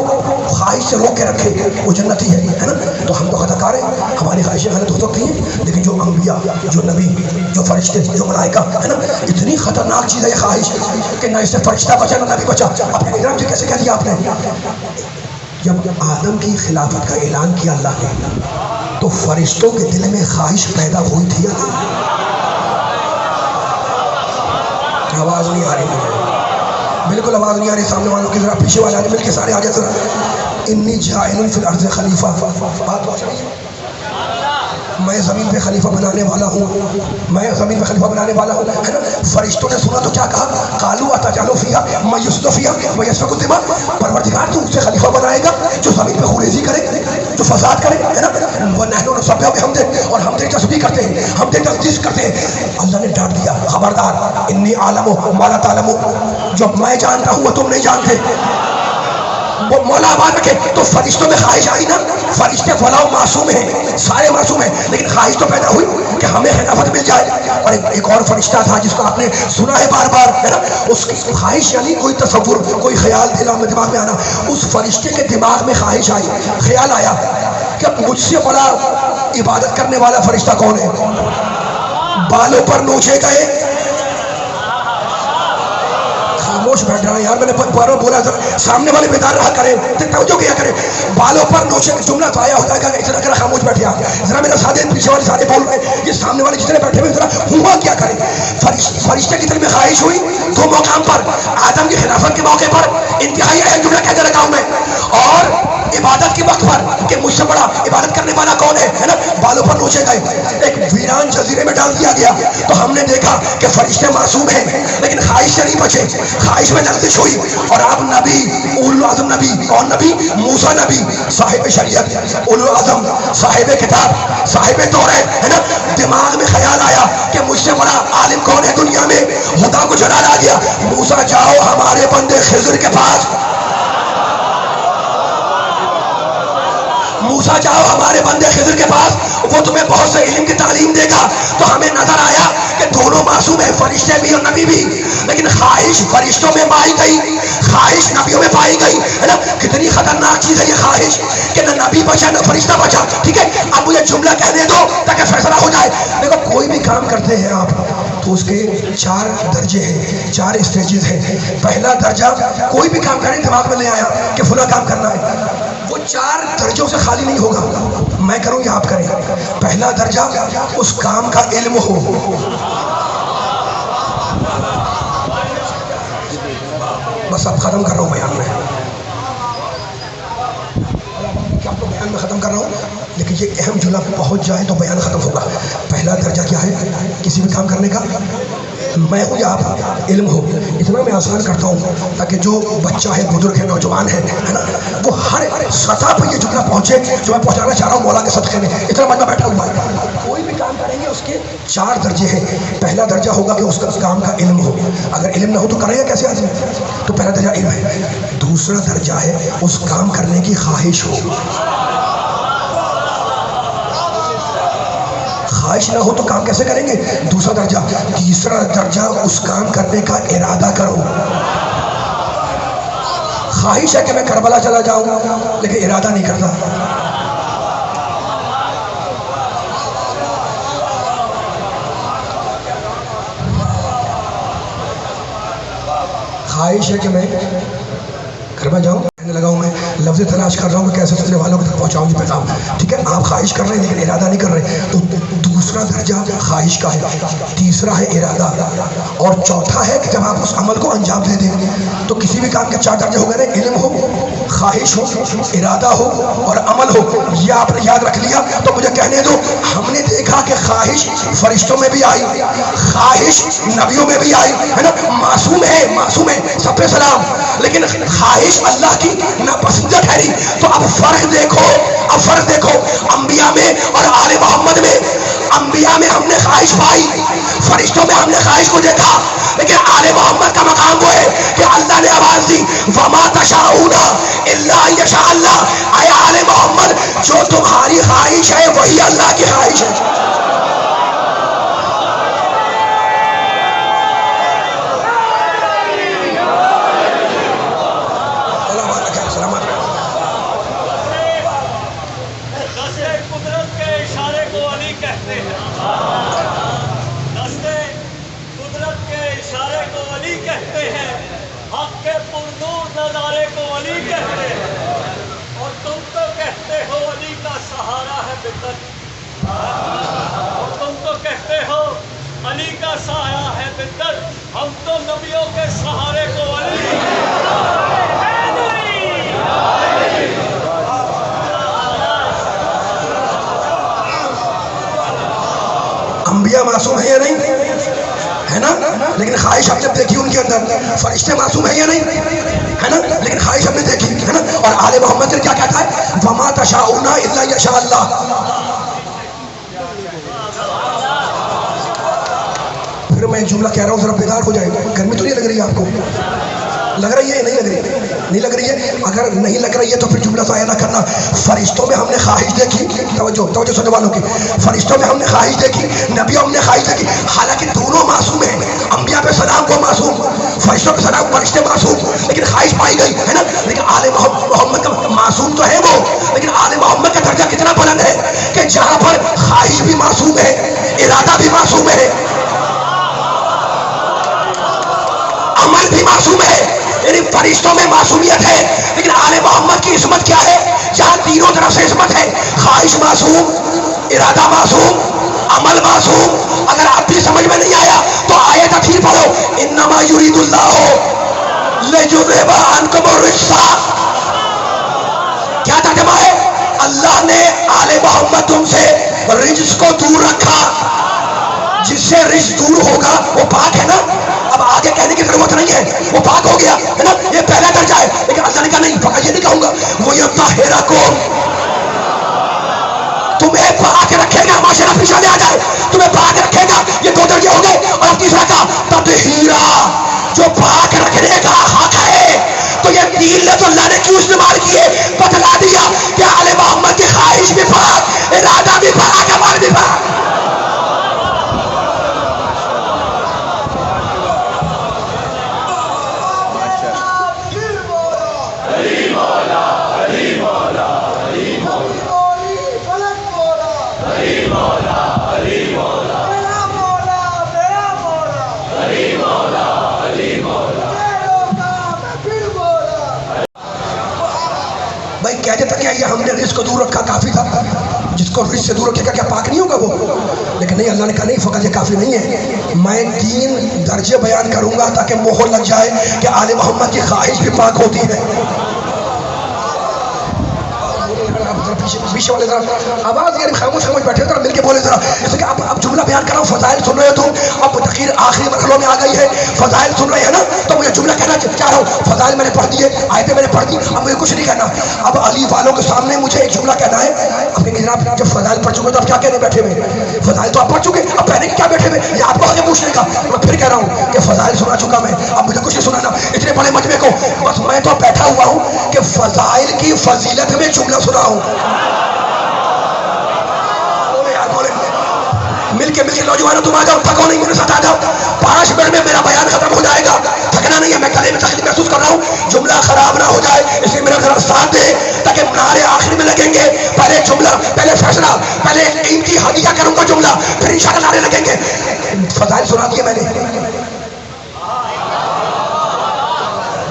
خواہش سے روک کے رکھے وہ جنتی ہے نا. تو ہم تو خطا کار ہیں, ہماری خواہشیں غلط ہو سکتی ہیں, لیکن جو انبیاء, جو نبی, جو فرشتے, جو ملائکہ, ہے نا, اتنی خطرناک چیز ہے یہ خواہش کہ نہ اس سے فرشتہ بچا نہ نبی بچا. اپنے اکرام جی کیسے کہہ دیا آپ نے؟ جب آدم کی خلافت کا اعلان کیا اللہ نے, تو فرشتوں کے دل میں خواہش پیدا ہوئی تھی. آواز نہیں آ رہی, بالکل آواز نہیں آ رہی. سامنے والوں کی ذرا پیچھے والے آنے مل کے سارے آگے ذرا. انی جاعل فی الارض خلیفہ, بات ہو رہی ہے, میں زمین پہ خلیفہ بنانے والا ہوں, میں زمین پہ خلیفہ بنانے والا ہوں, ہے نا. فرشتوں نے سنا تو کیا کہا؟ قالوا اتجعل فیہا من یفسد فیہا ویسفک الدماء, پروردگار تو اسے خلیفہ بنائے گا جو زمین پہ خوریزی کرے, جو فساد کرے, ہے نا. ونحن نسبح بحمدہ, اور ہم تیری تسبیح کرتے ہیں, ہم تیری تقدیس کرتے ہیں. اللہ نے ڈانٹ دیا, خبردار, انی اعلم ما لا تعلمون, جو میں جانتا ہوں وہ تم نہیں جانتے. وہ مولا آباد رکھے. تو فرشتوں میں خواہش آئی نا, فرشتے فلاں معصوم ہیں, سارے معصوم ہیں, لیکن خواہش تو پیدا ہوئی کہ ہمیں خلافت مل جائے. اور ایک اور فرشتہ تھا جس کو آپ نے سنا ہے بار بار, ہے نا. اس کی خواہش یعنی کوئی تصور, کوئی خیال دماغ میں آنا. اس فرشتے کے دماغ میں خواہش آئی, خیال آیا کہ مجھ سے بڑا عبادت کرنے والا فرشتہ کون ہے. بالوں پر نوچے گئے, خاموش بیٹھ رہا ہے یار, میں نے باروں بولا سامنے والے بیدار رہا کریں, توجہ کیا کریں. بالوں پر نوچے, جملہ تو آیا ہوتا ہے کہ اتنا کرا خاموش بیٹھے آپ. ذرا میرا ساتھ پیچھے والے ساتھ بول رہے ہیں, یہ سامنے والے جتنے بیٹھے ہوئے ذرا ہوا کیا کریں. فرشتے کی دل میں خواہش ہوئی دو مقام پر, آدم کی خلافت کے موقع پر انتہائی اہم جملہ کہہ رکھا ہوں میں, اور عبادت کے وقت پر کہ مجھ سے بڑا عبادت کرنے والا کون ہے نا. بالوں پر نوچے گئے, ایک ویران جزیرے میں ڈال دیا گیا. تو ہم نے دیکھا کہ فرشتے معصوم ہیں لیکن خواہش سے نہیں بچے, خواہش میں لغزش ہوئی. اور آپ نبی, اولو العزم نبی, کون نبی؟ موسیٰ نبی, صاحب شریعت, اولو العزم, صاحب کتاب, صاحب توریت, ہے نا. دماغ میں خیال آیا کہ مجھ سے بڑا عالم کون ہے دنیا میں. خدا کو جلال آ گیا, موسیٰ جاؤ ہمارے بندے خضر کے پاس, موسیٰ جاؤ ہمارے بندے خضر کے پاس, وہ تمہیں بہت سے علم کی تعلیم دے گا. تو ہمیں نظر آیا کہ دونوں معصوم ہیں, فرشتے بھی اور نبی بھی, لیکن خواہش فرشتوں میں پائی گئی, خواہش نبیوں میں پائی گئی, ہے نا. کتنی خطرناک چیز ہے یہ خواہش کہ نہ نبی بچا نہ فرشتہ بچا. ٹھیک ہے, اب مجھے جملہ کہنے دو تاکہ فیصلہ ہو جائے. دیکھو کوئی بھی کام کرتے ہیں آپ تو اس کے 4 درجے ہیں, 4 اسٹیجز ہیں. پہلا درجہ کوئی بھی کام کریں دماغ میں لے آیا کہ فلاں کام کرنا ہے, وہ 4 درجوں سے خالی نہیں ہوگا. میں کروں یا آپ کریں. پہلا درجہ اس کام کا علم ہو. بس اب ختم کر رہا ہوں بیان میں, آپ کو بیان میں ختم کر رہا ہوں, لیکن یہ اہم جملہ پہنچ جائے تو بیان ختم ہوگا. پہلا درجہ کیا ہے کسی بھی کام کرنے کا؟ میں ہوں یا آپ, علم ہو. اتنا میں آسان کرتا ہوں تاکہ جو بچہ ہے, بزرگ ہے, نوجوان ہے نا, وہ ہر سطح پہ یہ جملہ پہنچے جو میں پہنچانا چاہ رہا ہوں مولا کے صدقے میں. اتنا مطلب بیٹھا ہوں, کوئی بھی کام کرے کریں گے اس کے 4 درجے ہیں. پہلا درجہ ہوگا کہ اس کا کام کا علم ہو. اگر علم نہ ہو تو کرے گا کیسے آدمی؟ تو پہلا درجہ علم ہے. دوسرا درجہ ہے اس کام کرنے کی خواہش ہو. خواہش نہ ہو تو کام کیسے کریں گے؟ دوسرا درجہ. تیسرا درجہ اس کام کرنے کا ارادہ کرو. خواہش ہے کہ میں کربلا چلا جاؤں لیکن ارادہ نہیں کرتا. خواہش ہے کہ میں کربلا جاؤں، کہنے لگا ہوں میں لفظ تلاش کر رہا ہوں کہ کیسے سلسلے والوں کو تک پہنچاؤں گی پیغام. ٹھیک ہے، آپ خواہش کر رہے ہیں لیکن ارادہ نہیں کر رہے. تو دوسرا درجہ خواہش کا ہے، تیسرا ہے ارادہ، اور چوتھا ہے کہ جب آپ اس عمل کو انجام دے دیں. تو کسی بھی کام کے 4 درجے ہو گئے نا، علم ہو، خواہش ہو، ارادہ ہو اور عمل ہو. یہ آپ نے یاد رکھ لیا. تو مجھے کہنے دو، ہم نے دیکھا کہ خواہش فرشتوں میں بھی آئی، خواہش نبیوں میں بھی آئی ہے نا. معصوم ہے سب پہ سلام، لیکن خواہش اللہ کی ناپسندیدہ ٹھہری. تو اب فرق دیکھو انبیاء میں اور آل محمد میں. انبیاء میں ہم نے خواہش پائی، فرشتوں میں ہم نے خواہش کو دیکھا، لیکن آل محمد کا مقام وہ ہے کہ اللہ نے آواز دی وما تشاءون الا ان یشاء اللہ. اے آل محمد، جو تمہاری خواہش ہے وہی اللہ کی خواہش ہے. تم تو کہتے ہو علی کا سایہ ہے بدر، ہم تو نبیوں کے سہارے کو علی. انبیاء معصوم ہیں یا نہیں ہے نا؟ لیکن خواہش ہم نے دیکھی ان کے اندر. فرشتے معصوم ہیں یا نہیں ہے نا؟ لیکن خواہش ہم نے دیکھی ہے نا. اور آل محمد سے کیا کہتا ہے؟ وما تشاءون الا یشاء اللہ. پھر میں ایک جملہ کہہ رہا ہوں، ذرا بیدار ہو جائے. گرمی تو نہیں لگ رہی ہے آپ کو؟ لگ رہی ہے؟ نہیں لگ رہی ہے. اگر نہیں لگ رہی ہے تو پھر جملہ ضائع نہ کرنا. فرشتوں میں ہم نے خواہش دیکھی، توجہ سننے والوں کی. فرشتوں میں ہم نے خواہش دیکھی، نبیوں ہم نے خواہش دیکھی. حالانکہ دونوں معصوم ہیں. انبیاء پہ سلام کو معصوم، فرشتوں پہ سلام فرشتے معصوم، لیکن خواہش پائی گئی ہے نا. لیکن آل محمد کا معصوم تو ہے وہ، لیکن آل محمد کا درجہ کتنا بلند ہے کہ جہاں پر خواہش بھی معصوم ہے، ارادہ بھی معصوم ہے، عمل بھی معصوم ہے. یعنی فرشتوں میں معصومیت ہے، لیکن آل محمد کی عصمت کیا ہے؟ جہاں تینوں طرف سے عصمت ہے. خواہش معصوم، ارادہ معصوم، عمل معصوم. اگر آپ بھی سمجھ میں نہیں آیا تو آیت اخیر پڑھو، انما یرید اللہ لیذھب عنکم الرجس. کیا ترجمہ ہے؟ اللہ نے آل محمد تم سے رجس کو دور رکھا. جس سے رجس دور ہوگا وہ پاک ہے نا. اب آگے کہنے کی ضرورت نہیں ہے، وہ پاک ہو گیا ہے نا. یہ پہلا درجہ ہے. لیکن اللہ نے کہا نہیں، فقط یہ نہیں کہوں گا وَيُطَہِّرَکُم، تمہیں پاک رکھے گا. معاشرہ پیچھے آ جائے، تمہیں پاک رکھے گا. یہ 2 درجے ہو گئے. اور اب تیسرا کہا تطہیرا، جو پاک رکھنے کا حق ہے. تو یہ 3 لفظ اللہ نے کیوں استعمال کیے؟ بتلا دیا کہ آل محمد کی خواہش بھی پاک، ارادہ بھی پاک، عمل بھی پاک. بھائی کہہ دیتا کہ یہ ہم نے رزق کو دور رکھا کافی تھا. جس کو رزق سے دور رکھے گا کیا پاک نہیں ہوگا وہ؟ لیکن نہیں، اللہ نے کہا نہیں، فقط یہ کافی نہیں ہے. میں 3 درجے بیان کروں گا تاکہ مہر لگ جائے کہ آل محمد کی خواہش بھی پاک ہوتی ہے. پیچھے والے ذرا آواز یعنی خاموش خاموش بیٹھے ذرا مل کے بولے ذرا، جیسے کہ اب جملہ بیان کر رہا ہوں، فضائل سن رہے ہو تو اب تقریر آخری مرحلوں میں آ گئی ہے، فضائل سن رہے ہیں نا، تو مجھے جملہ کہنا چاہ رہا ہوں، فضائل میں نے پڑھ دیے، آیتیں میں نے پڑھ دی، اب مجھے کچھ نہیں کہنا، اب علی والوں کے سامنے مجھے ایک جملہ کہنا ہے۔ اب کہ جناب جب فضائل پڑھ چکے تو اب کیا کہنے بیٹھے ہوئے؟ فضائل تو آپ پڑھ چکے، اب پہلے کیا بیٹھے ہوئے؟ یہ آپ کو آگے پوچھنے کا، میں پھر کہہ رہا ہوں کہ فضائل سنا چکا میں، اب مجھے کچھ نہیں سنانا اتنے بڑے مجمع کو، بس میں تو بیٹھا ہوا ہوں کہ فضائل کی فضیلت میں جملہ سنا ہوں۔ مل کے نوجوانوں تم آ جاؤ، تھکو نہیں، میرے ساتھ آ جاؤ، 5 منٹ میں میرا بیان ختم ہو جائے گا، تھکنا نہیں ہے، میں گلے میں تکلیف محسوس کر رہا ہوں، جملہ خراب نہ ہو جائے اس لیے میرا ذرا ساتھ دے تاکہ نعرے آخر میں لگیں گے، پہلے جملہ، پہلے فیصلہ، پہلے قیمتی ہدیہ کروں گا جملہ، پھر انشاءاللہ نعرے لگیں گے۔ فضائل سنا دیے میں نے،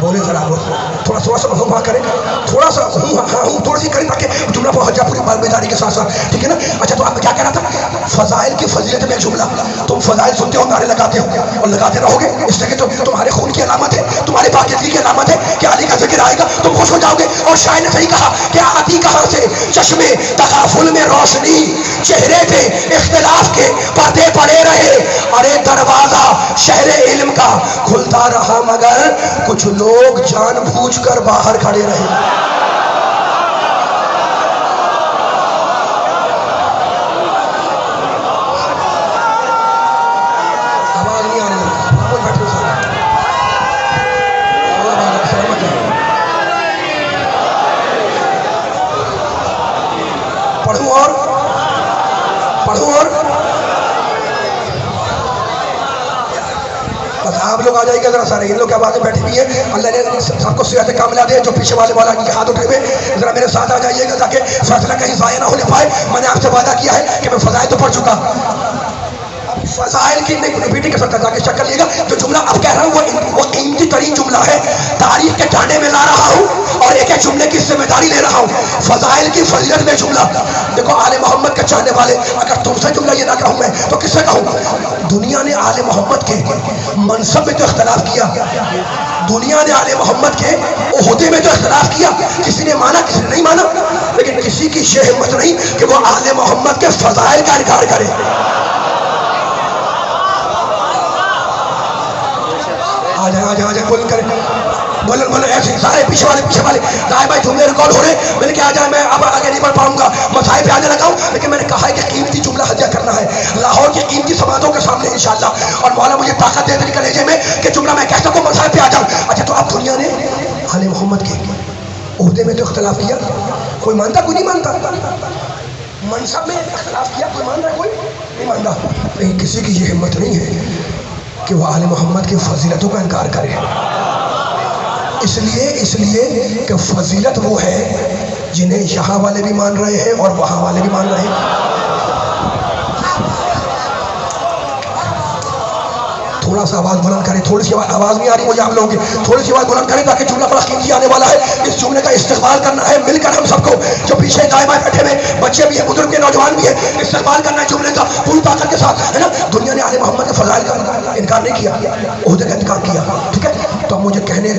بولے ذرا تھوڑا سا ہوں ہاں کریں، تھوڑا سا ہوں ہاں ہوں تھوڑی سی کریں تاکہ جملہ پہنچ جائے پوری بیداری کے ساتھ ساتھ، ٹھیک ہے نا؟ اچھا تو آپ کیا کہہ رہا تھا؟ فضائل کی فضیلت میں جملہ، تم فضائل سنتے ہو، نعرے لگاتے ہو اور لگاتے رہو گے، اس لیے کہ تمہارے خون کی علامت ہے، تمہارے پاکیزگی کی علامت ہے کہ علی کا ذکر آئے گا تم خوش ہو جاؤ گے، اور شاعر نے صحیح کہا کہ آتی کہاں سے چشمے تغافل میں روشنی، چہرے پہ اختلاف کے پردے پڑے رہے، ارے دروازہ شہر علم کا کھلتا رہا مگر کچھ لوگ جان بوجھ کر باہر کھڑے رہے۔ آواز نہیں آ رہی، کوئی بیٹھے پڑھوں اور بس آپ لوگ آ جائے گا ذرا سارے، ان لوگ کی آوازیں بیٹھی ہوئی ہیں، اللہ نے سب کو صحت کاملہ دے، جو پیچھے والے والا کے ہاتھ اٹھے ہوئے ذرا میرے ساتھ آ جائیے گا تاکہ فیصلہ کہیں ضائع نہ ہونے پائے۔ میں نے آپ سے وعدہ کیا ہے کہ میں فضائل تو پڑھ چکا، فضائل کی نہیں ریپیٹ نہیں کر سکتا تاکہ چیک کر لیے گا، جو جملہ اب کہہ رہا ہوں وہ قیمتی ترین جملہ ہے، تاریخ کے ڈانڈے میں لا رہا ہوں اور ایک ایک جملے کی ذمہ داری لے رہا ہوں۔ فضائل کی فضیلت میں جملہ، دیکھو آل محمد کے چاہنے والے، اگر تم سے جملہ یہ نہ کہوں میں تو کس سے کہوں؟ دنیا نے آل محمد کے منصب میں تو اختلاف کیا، دنیا نے آل محمد کے عہدے میں تو اختلاف کیا، کسی نے مانا کسی نے نہیں مانا، لیکن کسی کی یہ ہمت نہیں کہ وہ آل محمد کے فضائل کا انکار کرے۔ آ جائے بولن کریں، بولن ایسے سارے پیچھے والے دائیں بھائی جملے ریکارڈ ہو رہے، مل کے آ جائیں، میں اب آگے نہیں بڑھ پاؤں گا، مسائل پہ آنے لگا ہوں، لیکن میں نے کہا ہے کہ قیمتی جملہ ہدیہ کرنا ہے لاہور کی قیمتی سماعتوں کے سامنے انشاءاللہ، اور مولا مجھے طاقت دے دے کلیجے میں کہ جملہ میں کہہ سکوں، مسائل پہ آ جاؤں۔ اچھا تو اب دنیا نے آل محمد کے عہدے میں تو اختلاف کیا، کوئی مانتا کوئی نہیں مانتا، منصب میں اختلاف کیا، کوئی مان رہا ہے کوئی نہیں مانتا، لیکن کسی کی یہ ہمت نہیں ہے کہ وہ آل محمد کی فضیلتوں کا انکار کرے، اس لیے کہ فضیلت وہ ہے جنہیں یہاں والے بھی مان رہے ہیں اور وہاں والے بھی مان رہے ہیں۔ تھوڑا سا آواز بلند کریں، تھوڑی سی آواز نہیں آ رہی مجھے آپ لوگوں کی، تھوڑی سی آواز بلند کریں تاکہ جملہ بڑا قیمتی آنے والا ہے، اس جملے کا استقبال کرنا ہے مل کر ہم سب کو، جو پیچھے دائیں بائیں بیٹھے ہوئے بچے بھی ہیں، بزرگ بھی ہیں، نوجوان بھی ہیں، استقبال کرنا ہے جملے کا پوری طاقت کے ساتھ، ہے نا؟ دنیا نے آل محمد کے فضائل کا انکار نہیں کیا، عہدے کا انکار کیا، ٹھیک ہے؟ تو مجھے کہنے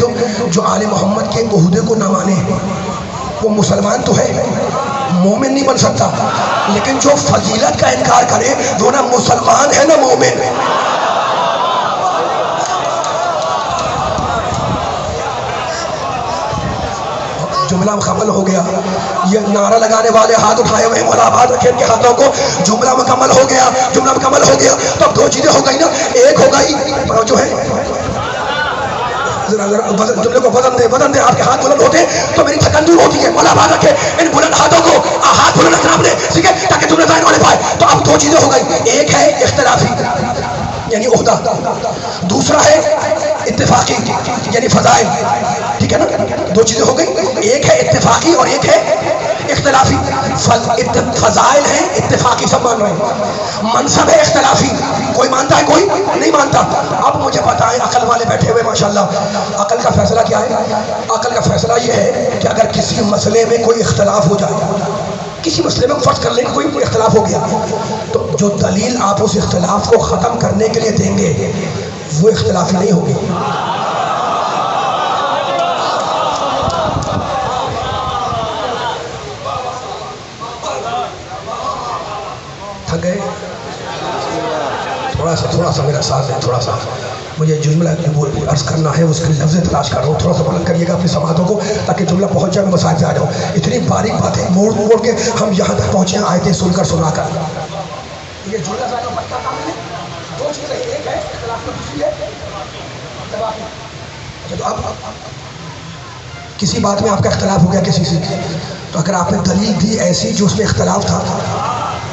دو جو آل محمد کے عہدے کو نہ مانے وہ مسلمان تو ہے، مومن نہیں بن سکتا، لیکن جو فضیلت کا انکار کرے وہ نہ مسلمان ہے نہ مومن۔ جملہ مکمل ہو گیا، یہ نعرہ لگانے والے ہاتھ اٹھائے ہوئے مولا آباد رکھے ان کے ہاتھوں کو، جملہ مکمل ہو گیا، جملہ مکمل ہو گیا، تو اب 2 چیزیں ہو گئی نا، ایک ہو گئی جو ہے جملے کو بدن دے، آپ کے ہاتھ بلند ہوتے تو میری تھکن دور ہوتی ہے، مولا آباد رکھے ان بلند ہاتھوں کو، ہاتھ بلند رکھنا اپنے، ٹھیک ہے، تاکہ جملہ ظاہر ہونے پائے۔ تو اب 2 چیزیں ہو گئی، ایک ہے اختلافی یعنی عہدہ، دوسرا ہے اتفاقی یعنی فضائل، ٹھیک ہے نا؟ 2 چیزیں ہو گئی، ایک ہے اتفاقی اور ایک ہے اختلافی۔ فضائل ہیں اتفاقی، سب مان رہے ہیں، منصب ہے اختلافی، کوئی مانتا ہے کوئی نہیں مانتا۔ اب مجھے بتائیں، عقل والے بیٹھے ہوئے ماشاءاللہ، عقل کا فیصلہ کیا ہے؟ عقل کا فیصلہ یہ ہے کہ اگر کسی مسئلے میں کوئی اختلاف ہو جائے، کسی مسئلے میں فرض کر لیں کہ کوئی اختلاف ہو گیا، تو جو دلیل آپ اس اختلاف کو ختم کرنے کے لیے دیں گے وہ اختلافی نہیں ہوگی۔ تھک گئے؟ تھوڑا سا میرا ساتھ دیں، تھوڑا سا مجھے جملہ عرض کرنا ہے، اس کے لفظ تلاش کر رہا ہوں. تھوڑا سا بلند کریے گا اپنی سماعتوں کو تاکہ جملہ پہنچ جائے، میں مسائل پہ آ جاؤں. اتنی باریک باتیں موڑ موڑ کے ہم یہاں تک پہنچے ہیں آیتیں سن کر سنا کر. یہ جملہ ذرا پتہ کام ہے. دو چیزیں، ایک ہے اختلاف میں، دوسری ہے اتفاق. اچھا تو اب کسی بات میں آپ کا اختلاف ہو گیا کسی سے، تو اگر آپ نے دلیل دی ایسی جو اس میں اختلاف تھا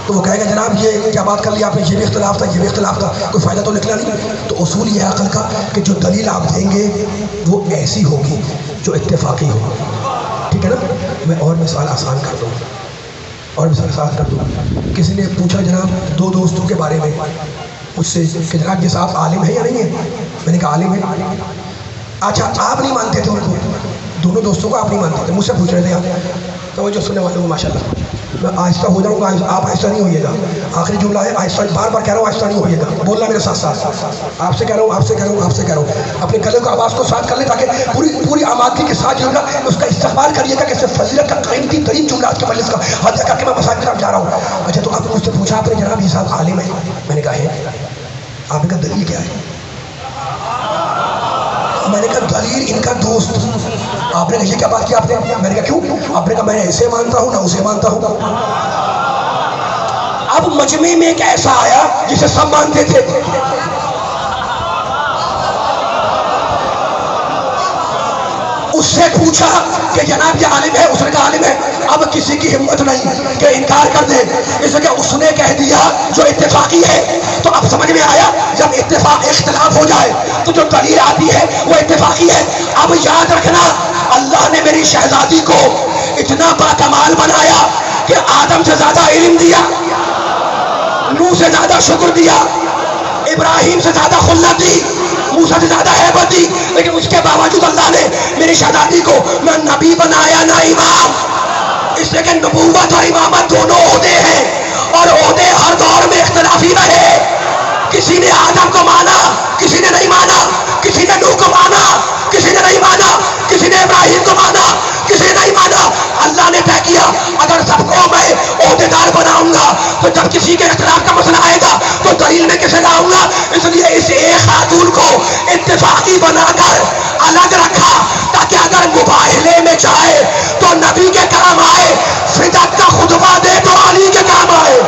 تو وہ کہے گا جناب یہ کیا بات کر لی آپ نے، یہ بھی اختلاف تھا یہ بھی اختلاف تھا، کوئی فائدہ تو نکلا نہیں. تو اصول یہ ہے عقل کا کہ جو دلیل آپ دیں گے وہ ایسی ہوگی جو اتفاقی ہو. ٹھیک ہے نا؟ میں اور مثال آسان کر دوں، اور مثال آسان کر دوں. کسی نے پوچھا جناب دو دوستوں کے بارے میں مجھ سے کہ جناب یہ صاحب عالم ہے یا نہیں ہے؟ میں نے کہا عالم ہے. اچھا آپ نہیں مانتے تھے ان کو، دونوں دوستوں کو آپ نہیں مانتے تھے، مجھ سے پوچھ رہے تھے. تو وہ جو سننے والے ہوں ماشاء اللہ میں آہستہ ہو جاؤں گا، آپ آہستہ نہیں ہوئیے گا. آخری جملہ ہے آہستہ، بار بار کہہ رہا ہوں آہستہ نہیں ہوئیے گا، بولنا میرے ساتھ ساتھ. آپ سے کہہ رہا ہوں، آپ سے کہہ رہا ہوں، آپ سے کہہ رہا ہوں. اپنے گلے کو آواز کو ساتھ کر لیں تاکہ پوری آمادگی کے ساتھ جو ہے اس کا استقبال کریے گا کہ اس سے فضیلت کا قیمتی ترین جملہ آج کے مجلس کا حاضر کر کے میں مسائل کی طرف جا رہا ہوں. اچھا تو آپ نے مجھ سے پوچھا آپ نے جناب یہ صاحب عالم ہے؟ میں نے کہا ہے. آپ نے کہا دلیل کیا ہے؟ میں نے کہا دلیل ان کا دوست. آپ نے کہا یہ کیا بات کی آپ نے؟ میں نے کہا کیوں؟ آپ نے کہا میں اسے مانتا ہوں نہ اسے مانتا ہوں. اب مجمع میں ایک ایسا آیا جسے سب مانتے تھے. اس سے پوچھا کہ جناب یہ عالم ہے، اس نے کہا عالم ہے. اب کسی کی ہمت نہیں کہ انکار کر دے، اس لیے کہ اس نے کہہ دیا جو اتفاقی ہے. تو اب سمجھ میں آیا جب اتفاق اختلاف ہو جائے تو جو دلیل آتی ہے وہ اتفاقی ہے. اب یاد رکھنا اللہ نے میری شہزادی کو اتنا باکمال بنایا کہ آدم سے زیادہ علم دیا، نوح سے زیادہ شکر دیا، ابراہیم سے زیادہ خلت دی، موسیٰ سے زیادہ ہیبت دی. لیکن اس کے باوجود اللہ نے میری شہزادی کو نہ نبی بنایا نہ امام. اس لیے کہ نبوت اور امامت دونوں عہدے ہیں اور عہدے ہر دور میں اختلافی رہے. کسی نے آدم کو مانا، کسی نے نہیں مانا، کسی نے نوح کو مانا، کسی نے نہیں مانا، کسی نے ابراہیم کو مانا، کسی نے نہیں مانا. اللہ نے طے کیا اگر سب کو میں عہدیدار بناؤں گا تو جب کسی کے اختلاف کا مسئلہ آئے گا تو دلیل میں کیسے لاؤں گا. اس لیے اس ایک خاتون کو اتفاقی بنا کر الگ رکھا تاکہ اگر مباہلے میں جائے تو نبی کے کام آئے، فدق کا خطبہ دے تو علی کے کام آئے.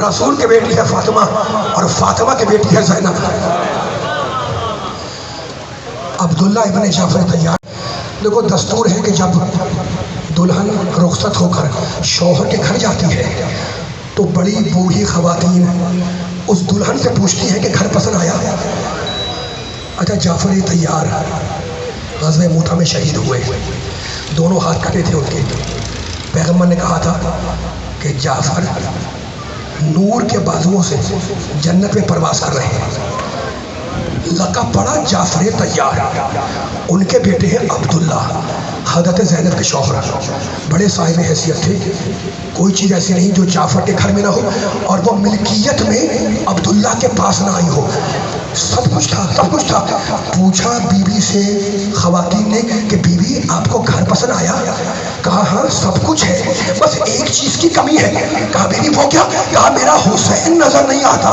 رسول کی بیٹی ہے فاطمہ اور فاطمہ کی بیٹی ہے زینب. عبداللہ ابن جعفر طیار. دیکھو دستور ہے کہ جب دلہن رخصت ہو کر شوہر کے گھر جاتی ہے تو بڑی بوڑھی خواتین اس دلہن سے پوچھتی ہیں کہ گھر پسند آیا؟ اچھا جعفر طیار غزوہ موتہ میں شہید ہوئے، دونوں ہاتھ کٹے تھے ان کے. پیغمبر نے کہا تھا کہ جعفر نور کے بازوؤں سے جنت میں پرواز کر رہے ہیں. لقب پڑا جعفر طیار. ان کے بیٹے ہیں عبداللہ، حضرت زینب کے شوہر، بڑے صاحب حیثیت تھے. کوئی چیز ایسی نہیں جو جعفر کے گھر میں نہ ہو اور وہ ملکیت میں عبداللہ کے پاس نہ آئی ہو. سب کچھ تھا، سب کچھ تھا. پوچھا بی بی سے خواتین نے کہ بی بی آپ کو گھر پسند آیا؟ کہا ہاں سب کچھ ہے، بس ایک چیز کی کمی ہے. کہا بی بی وہ کیا؟ کہا میرا حسین نظر نہیں آتا.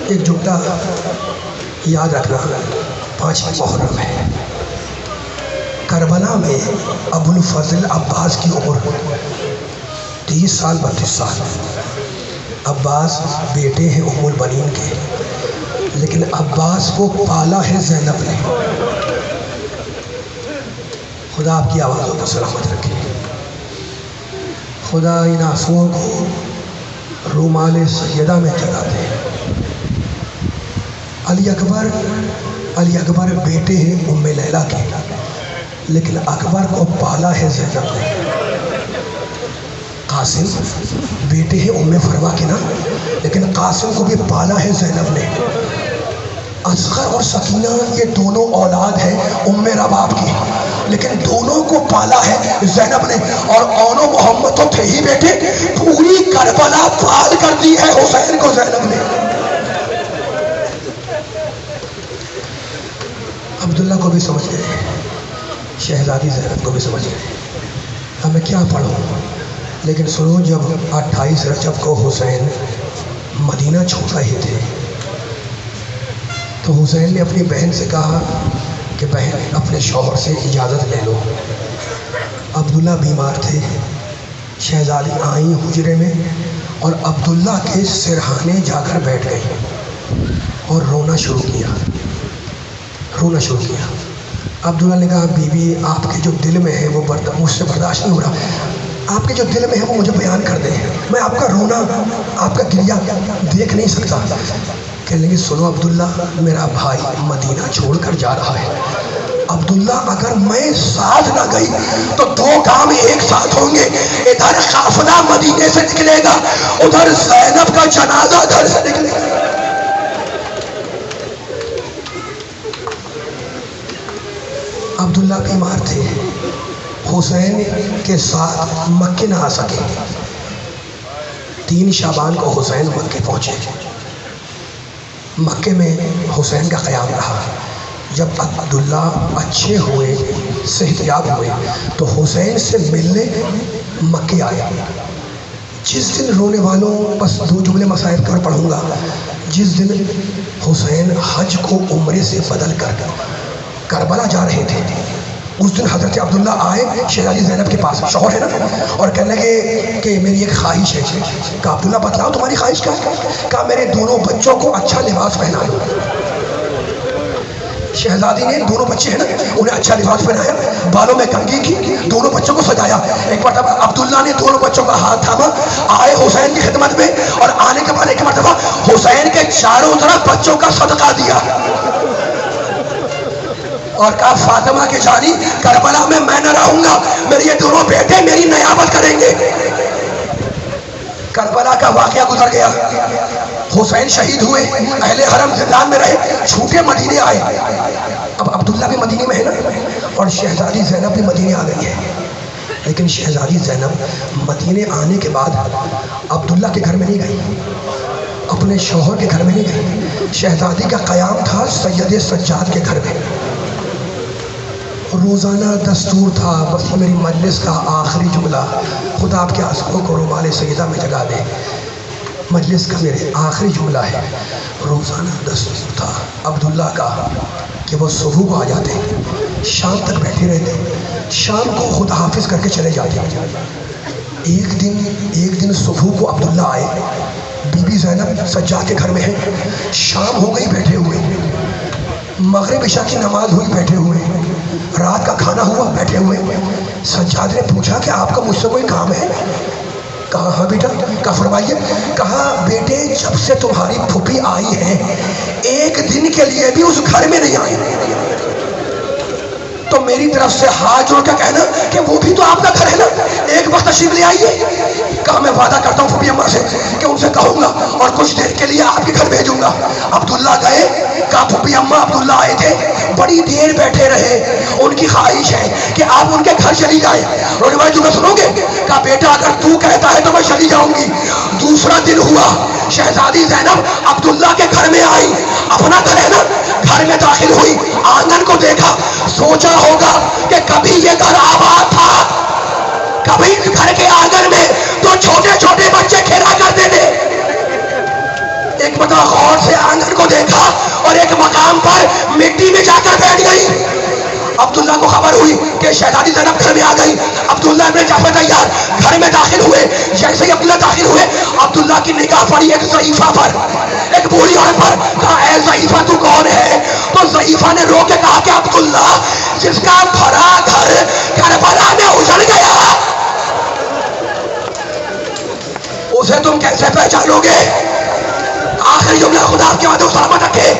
ایک جملہ یاد رکھنا، 5 محرم ہے. کربلا میں ابو الفضل عباس کی عمر 30 سال 32 سال. عباس بیٹے ہیں ام البنین کے، لیکن عباس کو پالا ہے زینب نے. خدا آپ کی آوازوں کو سلامت رکھے. خدا ان آنسوؤں کو رومال سیدہ میں جگہ دے. علی اکبر بیٹے ہیں ام لیلہ کے، لیکن اکبر کو پالا ہے زینب نے. قاسم بیٹے ہیں ام فروا کے نا، لیکن قاسم کو بھی پالا ہے زینب نے. اصغر اور سکینہ یہ دونوں اولاد ہیں ام رباب کی، لیکن دونوں کو پالا ہے زینب نے، اور اون و محمد تو تھے ہی بیٹے، پوری کربلا پال کر دی ہے حسین کو زینب نے۔ عبداللہ کو بھی سمجھ گئے، شہزادی زینب کو بھی سمجھ گئے، اب میں کیا پڑھوں، لیکن سنو جب 28 رجب کو حسین مدینہ چھوڑ رہے تھے تو حسین نے اپنی بہن سے کہا کہ بہن اپنے شوہر سے اجازت لے لو۔ عبداللہ بیمار تھے، شہزادی آئیں حجرے میں اور عبداللہ کے سرہانے جا کر بیٹھ گئی اور رونا شروع کیا۔ عبداللہ نے کہا بی بی آپ کے جو دل میں ہے وہ مجھ سے برداشت نہیں ہو رہا، آپ کے جو دل میں ہے وہ مجھے بیان کر دیں، میں آپ کا رونا آپ کا گریہ دیکھ نہیں سکتا۔ کہنے لگے سنو عبداللہ، میرا بھائی مدینہ چھوڑ کر جا رہا ہے، عبداللہ اگر میں ساتھ نہ گئی تو 2 کام ایک ساتھ ہوں گے، ادھر قافلہ مدینے سے نکلے گا، ادھر زینب کا جنازہ گھر سے نکلے گا۔ عبداللہ بیمار تھے، حسین کے ساتھ مکے نہ آ سکے۔ 3 شعبان کو حسین مکے پہنچے۔ مکے میں حسین کا قیام رہا۔ جب عبداللہ اچھے ہوئے، صحت یاب ہوئے، تو حسین سے ملنے مکے آئے۔ جس دن رونے والوں، بس 2 جملے مسائل کر پڑھوں گا، جس دن حسین حج کو عمرے سے بدل کر کربلا جا رہے تھے، اس دن حضرت عبداللہ آئے شہزادی زینب کے پاس، شوہر ہے نا، اور کہنے لگے کہ میری ایک خواہش ہے۔ کہا عبداللہ بتلاؤ تمہاری خواہش کیا ہے؟ کہا میرے دونوں بچوں کو اچھا لباس پہنا دو۔ شہزادی نے دونوں بچے ہیں نا انہیں اچھا لباس پہنایا، بالوں میں کنگھی کی، دونوں بچوں کو سجایا۔ ایک مرتبہ عبداللہ نے دونوں بچوں کا ہاتھ تھاما، آئے حسین کی خدمت میں، اور آنے کے بعد ایک مرتبہ حسین کے چاروں طرف بچوں کا صدقہ دیا اور کہا فاطمہ کے جانی کربلا میں نہ رہوں گا، میرے یہ دونوں بیٹے میری نیابت کریں گے۔ کربلا کا واقعہ گزر گیا، حسین شہید ہوئے، اہل حرم زندان میں رہے، چھوٹے مدینے آئے۔ اب عبداللہ بھی مدینے میں ہے نا، اور شہزادی زینب بھی مدینے آ گئی ہے، لیکن شہزادی زینب مدینے آنے کے بعد عبداللہ کے گھر میں نہیں گئی، اپنے شوہر کے گھر میں نہیں گئی۔ شہزادی کا قیام تھا سید سجاد کے گھر میں، روزانہ دستور تھا، بس میری مجلس کا آخری جملہ، خدا آپ کے آنسوؤں کو رومال سیدہ میں جگا دے، مجلس کا میرے آخری جملہ ہے۔ روزانہ دستور تھا عبداللہ کا کہ وہ صبح کو آ جاتے، شام تک بیٹھے رہتے، شام کو خدا حافظ کر کے چلے جاتے۔ ایک دن صبح کو عبداللہ آئے، بی بی زینب سجاد کے گھر میں ہے، شام ہو گئی بیٹھے ہوئے، مغرب عشاء کی نماز ہوئی بیٹھے ہوئے، رات کا کھانا ہوا بیٹھے ہوئے۔ سجاد نے پوچھا کہ آپ کا مجھ سے کوئی کام ہے؟ کہا ہاں بیٹا، کہا فرمائیے۔ کہا بیٹے جب سے تمہاری پھوپھی آئی ہے ایک دن کے لیے بھی اس گھر میں نہیں آئی، تو میری طرف سے ہاتھ جوڑ کے کہنا کہ وہ بھی تو آپ کا گھر ہے نا، ایک وقت تشریف لے آئیے۔ کہا میں وعدہ کرتا ہوں پھوپھی اماں سے کہ ان سے کہوں گا اور کچھ دیر کے لیے آپ کے گھر بھیجوں گا۔ عبداللہ گئے، کہا پھوپھی اماں عبداللہ آئے تھے، بڑی دیر بیٹھے رہے، ان کی خواہش ہے کہ آپ ان کے گھر چلی جائیں، رونے والے جملے سنو گے؟ کہا بیٹا اگر تو کہتا ہے تو میں چلی جاؤں گی۔ دوسرا دن ہوا، شہزادی زینب عبداللہ کے گھر میں آئی، اپنا گھر ہے نا، گھر میں داخل ہوئی، آنگن کو دیکھا، سوچا ہوگا کہ کبھی یہ گھر آباد تھا، کبھی گھر کے آنگن میں تو چھوٹے چھوٹے بچے کھیلا کرتے تھے۔ ایک مرتبہ غور سے آنگن کو دیکھا اور ایک مقام پر مٹی میں جا کر بیٹھ گئی۔ عبداللہ کو خبر ہوئی کہ شہزادی زینب گھر میں آ گئی۔ عبداللہ ابن جعفر طیار گھر میں داخل ہوئے، جیسے ہی عبداللہ داخل ہوئے عبداللہ کی نگاہ پڑی ایک ضعیفہ پر، ایک بوڑھی عورت پر۔ کہا اے ضعیفہ تو کون ہے؟ تو ضعیفہ نے رو کے کہا کہ عبداللہ جس کا بھرا گھر کربلا میں اجڑ گیا اسے تم کیسے پہچانو گے؟ آخری جملہ خدا آپ کے وعدے کو سلامت رکھے۔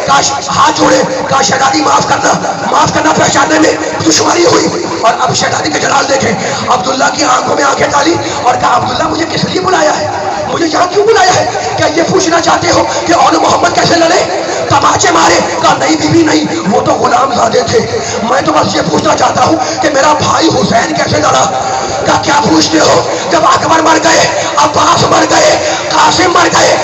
کاش ہاتھ جوڑے، کہا شہزادی معاف کرنا پہچاننے میں دشواری ہوئی۔ اور اب شہزادی کا جلال دیکھیں، عبداللہ کی آنکھوں میں آنکھیں ڈالی اور کہا عبداللہ مجھے کس لیے بلایا ہے؟ مجھے یہاں کیوں بلایا ہے؟ کیا یہ پوچھنا چاہتے ہو کہ اول محمد کیسے لڑے؟ تماچے مارے؟ کہا نہیں بیوی نہیں، وہ تو غلام زادے تھے، میں تو بس یہ پوچھنا چاہتا ہوں کہ میرا بھائی حسین کیسے لڑا؟ کہا کیا پوچھتے ہو؟ جب اکبر مر گئے، عباس مر گئے، قاسم مر گئے،